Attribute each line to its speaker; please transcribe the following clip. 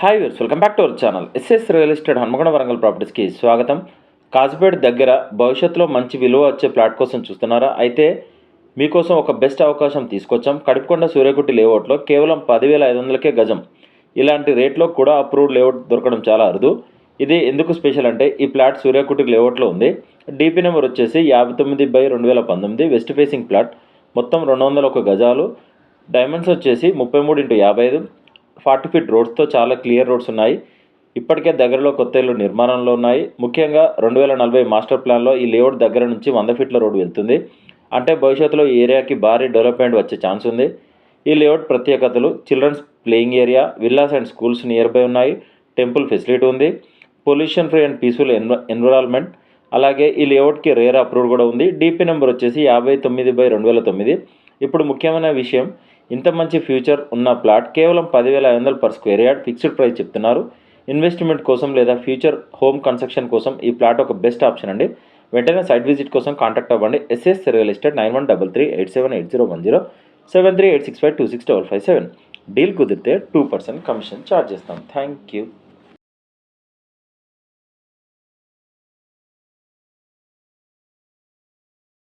Speaker 1: Hi viewers, welcome back to our channel. SS real estate Hanamkonda Warangal ప్రాపర్టీస్కి స్వాగతం. కాజ్పేట్ దగ్గర భవిష్యత్తులో మంచి విలువ వచ్చే ప్లాట్ కోసం చూస్తున్నారా? అయితే మీకోసం ఒక బెస్ట్ అవకాశం తీసుకొచ్చాం. కడుపుకొండ సూర్యకుట్టి లేఅవుట్లో కేవలం 10,500కే గజం. ఇలాంటి రేట్లో కూడా అప్రూవ్డ్ లేఅవుట్ దొరకడం చాలా అరుదు. ఇది ఎందుకు స్పెషల్ అంటే ఈ ప్లాట్ సూర్యకుట్టి లేఅవుట్లో ఉంది. డీపీ నెంబర్ వచ్చేసి 59/2019 వెస్ట్ ఫేసింగ్ ప్లాట్. మొత్తం 201 గజాలు. డైమెన్షన్స్ వచ్చేసి 33x55, 40 ఫీట్ రోడ్స్తో చాలా క్లియర్ రోడ్స్ ఉన్నాయి. ఇప్పటికే దగ్గరలో కొత్త ఇళ్ళు నిర్మాణంలో ఉన్నాయి. ముఖ్యంగా 2040 మాస్టర్ ప్లాన్లో ఈ లేఅవుట్ దగ్గర నుంచి 100 ఫీట్ల రోడ్డు వెళ్తుంది. అంటే భవిష్యత్తులో ఈ ఏరియాకి భారీ డెవలప్మెంట్ వచ్చే ఛాన్స్ ఉంది. ఈ లేఅవుట్ ప్రత్యేకతలు: children's playing area, villas and schools nearby ఉన్నాయి, టెంపుల్ ఫెసిలిటీ ఉంది, pollution free and peaceful environment. అలాగే ఈ లేఅవుట్కి రేర్ అప్రూవ్డ్ కూడా ఉంది. డీపీ నెంబర్ వచ్చేసి 59/2009. ఇప్పుడు ముఖ్యమైన విషయం, ఇంత మంచి ఫ్యూచర్ ఉన్న ప్లాట్ కేవలం 10,500 per square yard fixed price చెప్తున్నారు. ఇన్వెస్ట్మెంట్ కోసం లేదా ఫ్యూచర్ హోమ్ కన్స్ట్రక్షన్ కోసం ఈ ప్లాట్ ఒక బెస్ట్ ఆప్షన్ అండి. వెంటనే సైట్ విజిట్ కోసం కాంటాక్ట్ అవ్వండి. SS real estate 9133878010, 7386526557. డీల్ కుదిరితే 2% కమిషన్ ఛార్జ్ చేస్తాం. Thank you.